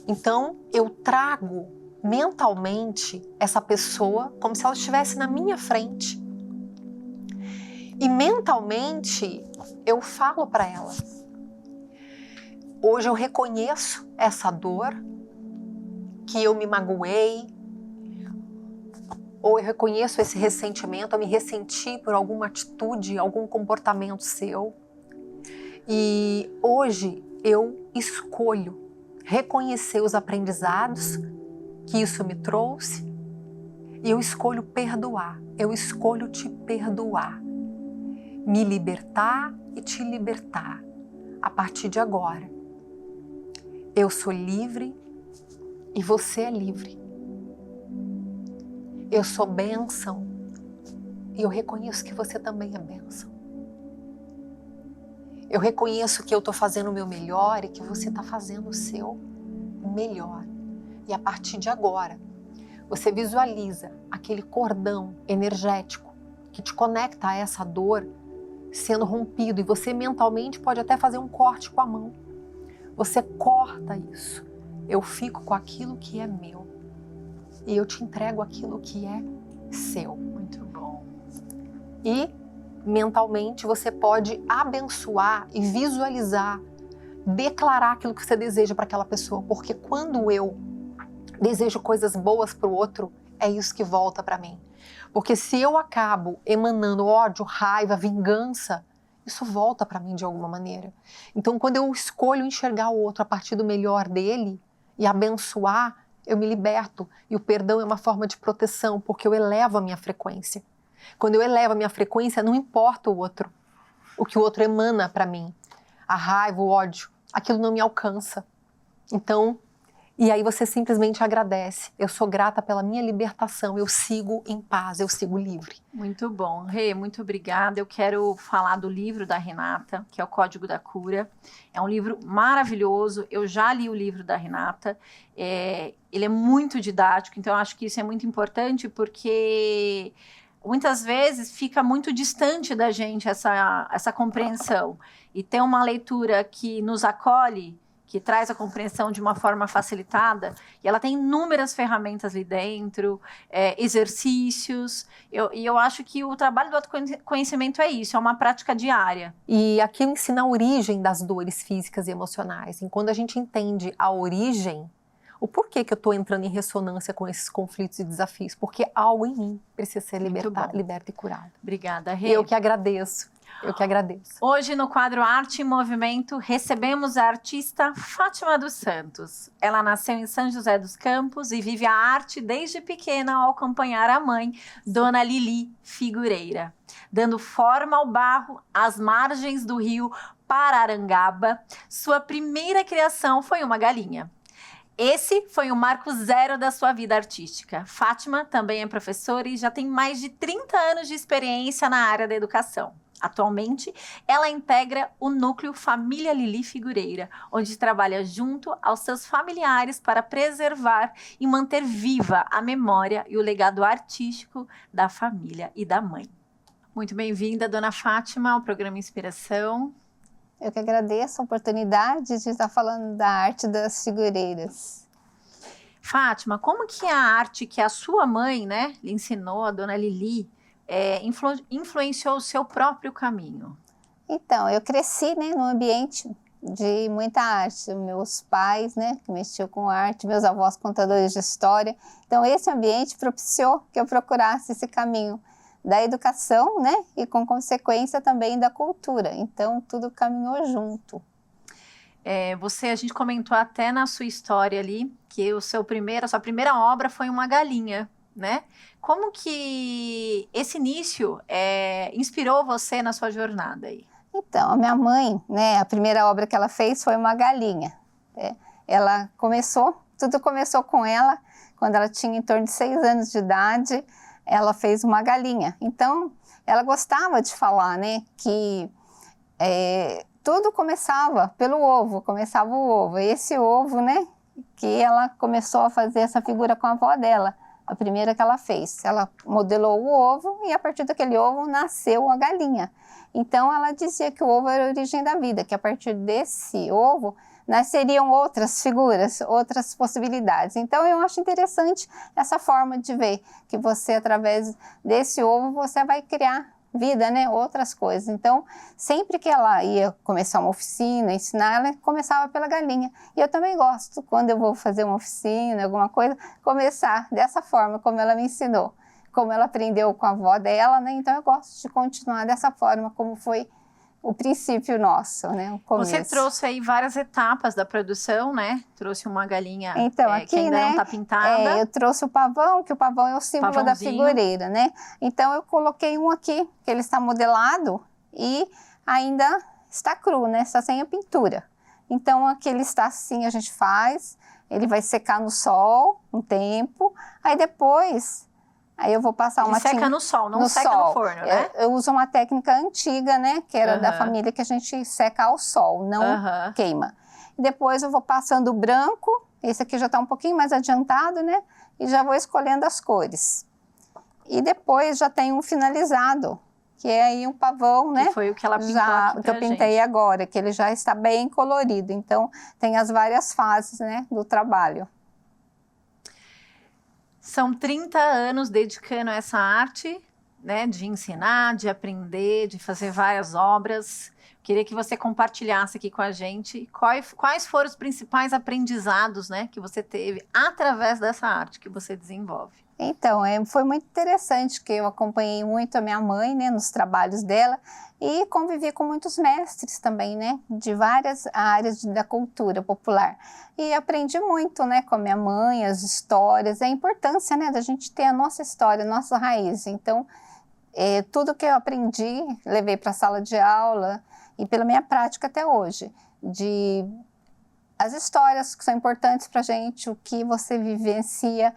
Então, eu trago mentalmente essa pessoa como se ela estivesse na minha frente. E mentalmente eu falo para ela. Hoje eu reconheço essa dor, que eu me magoei, ou eu reconheço esse ressentimento, eu me ressenti por alguma atitude, algum comportamento seu. E hoje eu escolho reconhecer os aprendizados que isso me trouxe e eu escolho perdoar, eu escolho te perdoar, me libertar e te libertar a partir de agora. Eu sou livre e você é livre. Eu sou bênção e eu reconheço que você também é bênção. Eu reconheço que eu estou fazendo o meu melhor e que você está fazendo o seu melhor. E a partir de agora, você visualiza aquele cordão energético que te conecta a essa dor sendo rompido. E você mentalmente pode até fazer um corte com a mão. Você corta isso. Eu fico com aquilo que é meu. E eu te entrego aquilo que é seu. Muito bom. E mentalmente você pode abençoar e visualizar, declarar aquilo que você deseja para aquela pessoa, porque quando eu desejo coisas boas para o outro, é isso que volta para mim. Porque se eu acabo emanando ódio, raiva, vingança, isso volta para mim de alguma maneira. Então, quando eu escolho enxergar o outro a partir do melhor dele e abençoar, eu me liberto. E o perdão é uma forma de proteção, porque eu elevo a minha frequência. Quando eu elevo a minha frequência, não importa o outro, o que o outro emana para mim. A raiva, o ódio, aquilo não me alcança. Então, e aí você simplesmente agradece. Eu sou grata pela minha libertação, eu sigo em paz, eu sigo livre. Muito bom. Rê, muito obrigada. Eu quero falar do livro da Renata, que é o Código da Cura. É um livro maravilhoso. Eu já li o livro da Renata. Ele é muito didático, então eu acho que isso é muito importante, porque muitas vezes fica muito distante da gente essa compreensão. E ter uma leitura que nos acolhe, que traz a compreensão de uma forma facilitada, e ela tem inúmeras ferramentas ali dentro, exercícios, e eu acho que o trabalho do autoconhecimento é isso, é uma prática diária. E aqui ensina a origem das dores físicas e emocionais. E quando a gente entende a origem, o porquê que eu estou entrando em ressonância com esses conflitos e desafios, porque algo em mim precisa ser liberto e curado. Obrigada, Rê. Eu que agradeço. Eu que agradeço. Hoje, no quadro Arte em Movimento, recebemos a artista Fátima dos Santos. Ela nasceu em São José dos Campos e vive a arte desde pequena ao acompanhar a mãe, Dona Lili Figureira, dando forma ao barro às margens do rio Pararangaba. Sua primeira criação foi uma galinha. Esse foi o marco zero da sua vida artística. Fátima também é professora e já tem mais de 30 anos de experiência na área da educação. Atualmente, ela integra o núcleo Família Lili Figureira, onde trabalha junto aos seus familiares para preservar e manter viva a memória e o legado artístico da família e da mãe. Muito bem-vinda, Dona Fátima, ao programa Inspiração. Eu que agradeço a oportunidade de estar falando da arte das figureiras. Fátima, como que a arte que a sua mãe, né, lhe ensinou, a Dona Lili, influenciou o seu próprio caminho? Então, eu cresci, né, num ambiente de muita arte. Meus pais, né, que mexiam com arte, meus avós contadores de história. Então, esse ambiente propiciou que eu procurasse esse caminho da educação, né, e com consequência também da cultura. Então, tudo caminhou junto. A gente comentou até na sua história ali que a sua primeira obra foi uma galinha, né? Como que esse início inspirou você na sua jornada aí? Então, a minha mãe, né, a primeira obra que ela fez foi uma galinha. Tudo começou com ela, quando ela tinha em torno de 6 anos de idade, ela fez uma galinha. Então, ela gostava de falar, né, que tudo começava pelo ovo, começava o ovo. E esse ovo, né, que ela começou a fazer essa figura com a avó dela. A primeira que ela fez, ela modelou o ovo e a partir daquele ovo nasceu a galinha. Então ela dizia que o ovo era a origem da vida, que a partir desse ovo nasceriam outras figuras, outras possibilidades. Então eu acho interessante essa forma de ver que você, através desse ovo, você vai criar vida, né? Outras coisas. Então, sempre que ela ia começar uma oficina, ensinar, ela começava pela galinha. E eu também gosto, quando eu vou fazer uma oficina, alguma coisa, começar dessa forma, como ela me ensinou. Como ela aprendeu com a avó dela, né? Então, eu gosto de continuar dessa forma, como foi o princípio nosso, né? O começo. Você trouxe aí várias etapas da produção, né? Trouxe uma galinha então, aqui, que ainda né, não está pintada. Eu trouxe o pavão, que o pavão é o símbolo da figureira, né? Então, eu coloquei um aqui, que ele está modelado e ainda está cru, né? Está sem a pintura. Então, aqui ele está assim, a gente faz, ele vai secar no sol um tempo, aí depois... Aí eu vou passar uma tinta... seca no sol, não seca no forno, né? Eu uso uma técnica antiga, né? Que era da família, que a gente seca ao sol, não queima. Depois eu vou passando o branco, esse aqui já está um pouquinho mais adiantado, né? E já vou escolhendo as cores. E depois já tem um finalizado, que é aí um pavão, né? Que foi o que ela pintou já, aqui que eu pintei agora, que ele já está bem colorido. Então, tem as várias fases, né, do trabalho. São 30 anos dedicando a essa arte, né, de ensinar, de aprender, de fazer várias obras. Queria que você compartilhasse aqui com a gente quais foram os principais aprendizados, né, que você teve através dessa arte que você desenvolve. Então, foi muito interessante que eu acompanhei muito a minha mãe, né, nos trabalhos dela e convivi com muitos mestres também, né, de várias áreas da cultura popular. E aprendi muito, né, com a minha mãe, as histórias, a importância, né, da gente ter a nossa história, a nossa raiz. Então, tudo que eu aprendi, levei para a sala de aula e pela minha prática até hoje, as histórias que são importantes para a gente, o que você vivencia,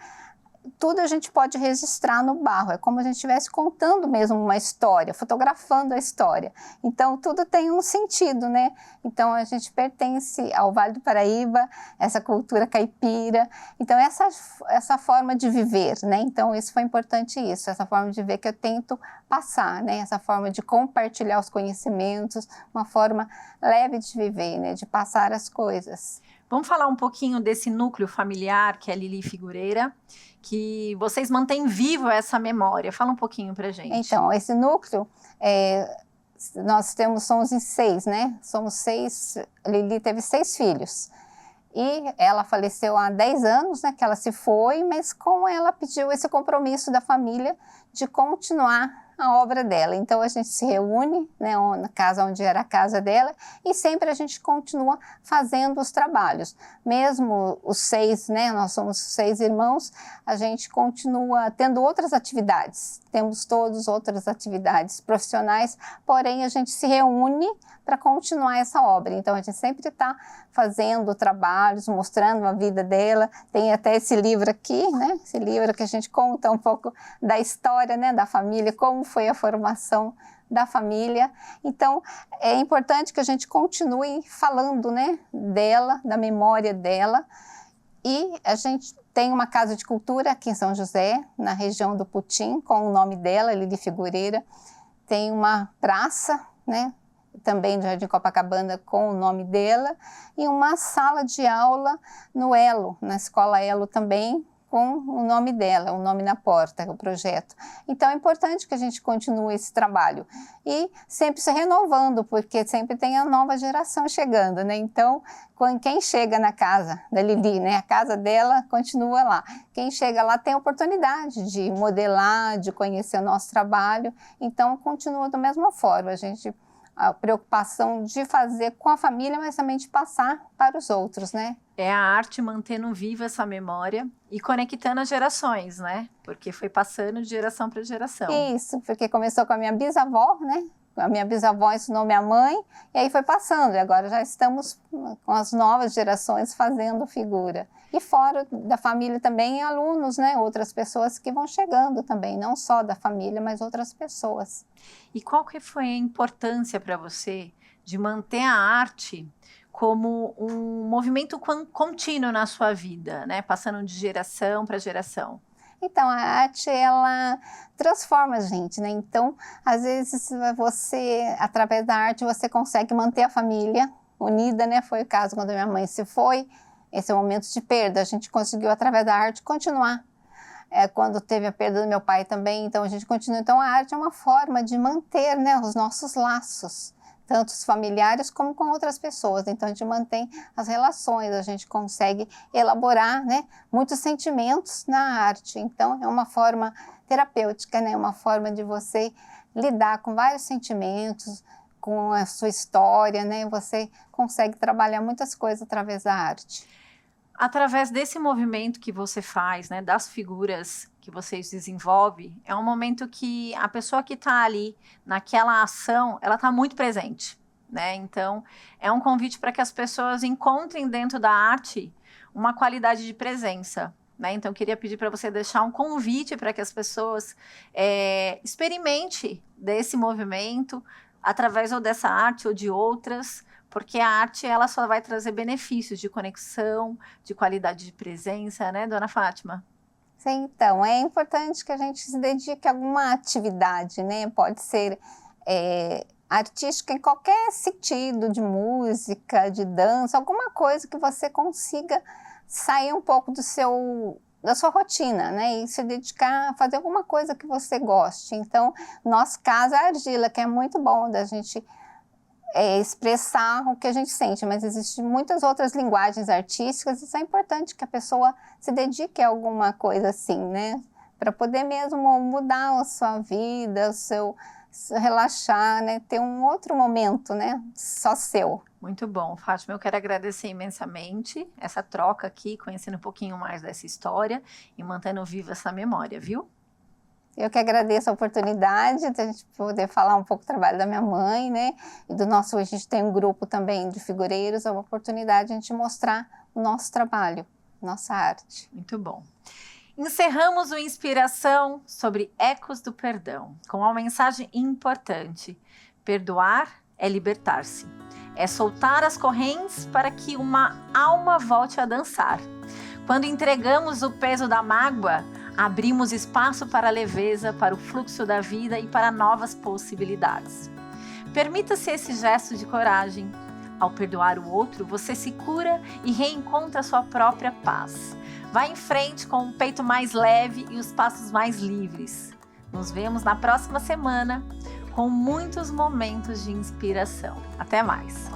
tudo a gente pode registrar no barro, é como se a gente estivesse contando mesmo uma história, fotografando a história. Então, tudo tem um sentido, né? Então, a gente pertence ao Vale do Paraíba, essa cultura caipira. Então, essa forma de viver, né? Então, isso foi importante, essa forma de ver que eu tento passar, né? Essa forma de compartilhar os conhecimentos, uma forma leve de viver, né? De passar as coisas. Vamos falar um pouquinho desse núcleo familiar que é a Lili Figureira, que vocês mantêm vivo essa memória. Fala um pouquinho pra gente. Então, esse núcleo, nós somos em 6, né? Somos 6, a Lili teve 6 filhos. E ela faleceu há 10 anos, né, que ela se foi, mas com ela pediu esse compromisso da família de continuar a obra dela. Então a gente se reúne, né, na casa onde era a casa dela, e sempre a gente continua fazendo os trabalhos. Mesmo os 6, né, nós somos 6 irmãos, a gente continua tendo outras atividades. Temos todas outras atividades profissionais, porém a gente se reúne para continuar essa obra. Então a gente sempre está fazendo trabalhos, mostrando a vida dela. Tem até esse livro aqui, né? Esse livro que a gente conta um pouco da história, né, da família, como foi a formação da família. Então é importante que a gente continue falando, né, dela, da memória dela. E a gente tem uma casa de cultura aqui em São José, na região do Putim, com o nome dela, Lili Figureira. Tem uma praça, né, também do Jardim Copacabana, com o nome dela, e uma sala de aula no Elo, na Escola Elo também, com o nome dela, o nome na porta, o projeto. Então é importante que a gente continue esse trabalho e sempre se renovando, porque sempre tem a nova geração chegando, né? Então, quem chega na casa da Lili, né, a casa dela continua lá. Quem chega lá tem a oportunidade de modelar, de conhecer o nosso trabalho, então continua da mesma forma. A preocupação de fazer com a família, mas também de passar para os outros, né? É a arte mantendo viva essa memória e conectando as gerações, né? Porque foi passando de geração para geração. Isso, porque começou com a minha bisavó, né? A minha bisavó ensinou minha mãe, e aí foi passando. E agora já estamos com as novas gerações fazendo figura. E fora da família também, alunos, né? Outras pessoas que vão chegando também, não só da família, mas outras pessoas. E qual que foi a importância para você de manter a arte como um movimento contínuo na sua vida, né? Passando de geração para geração? Então, a arte, ela transforma a gente, né? Então, às vezes, através da arte, você consegue manter a família unida, né? Foi o caso quando a minha mãe se foi, esse é um momento de perda, a gente conseguiu, através da arte, continuar. Quando teve a perda do meu pai também, então a gente continua. Então, a arte é uma forma de manter, né, os nossos laços, tanto os familiares como com outras pessoas. Então, a gente mantém as relações, a gente consegue elaborar, né, muitos sentimentos na arte. Então, é uma forma terapêutica, né, uma forma de você lidar com vários sentimentos, com a sua história, né, você consegue trabalhar muitas coisas através da arte. Através desse movimento que você faz, né, das figuras que vocês desenvolvem, é um momento que a pessoa que está ali naquela ação, ela está muito presente, né? Então, é um convite para que as pessoas encontrem dentro da arte uma qualidade de presença, né? Então, eu queria pedir para você deixar um convite para que as pessoas experimentem desse movimento, através ou dessa arte ou de outras, porque a arte, ela só vai trazer benefícios de conexão, de qualidade de presença, né, dona Fátima? Sim, então, é importante que a gente se dedique a alguma atividade, né? Pode ser artística em qualquer sentido, de música, de dança, alguma coisa que você consiga sair um pouco da sua rotina, né? E se dedicar a fazer alguma coisa que você goste. Então, no nosso caso, a argila, que é muito bom da gente expressar o que a gente sente, mas existem muitas outras linguagens artísticas, e isso é importante que a pessoa se dedique a alguma coisa assim, né? para poder mesmo mudar a sua vida, relaxar, né? Ter um outro momento, né? Só seu. Muito bom, Fátima, eu quero agradecer imensamente essa troca aqui, conhecendo um pouquinho mais dessa história e mantendo viva essa memória, viu? Eu que agradeço a oportunidade de a gente poder falar um pouco do trabalho da minha mãe, né? E do nosso, a gente tem um grupo também de figureiros, é uma oportunidade de a gente mostrar o nosso trabalho, nossa arte. Muito bom. Encerramos o Inspiração sobre Ecos do Perdão, com uma mensagem importante. Perdoar é libertar-se. É soltar as correntes para que uma alma volte a dançar. Quando entregamos o peso da mágoa, abrimos espaço para a leveza, para o fluxo da vida e para novas possibilidades. Permita-se esse gesto de coragem. Ao perdoar o outro, você se cura e reencontra sua própria paz. Vá em frente com o peito mais leve e os passos mais livres. Nos vemos na próxima semana com muitos momentos de inspiração. Até mais!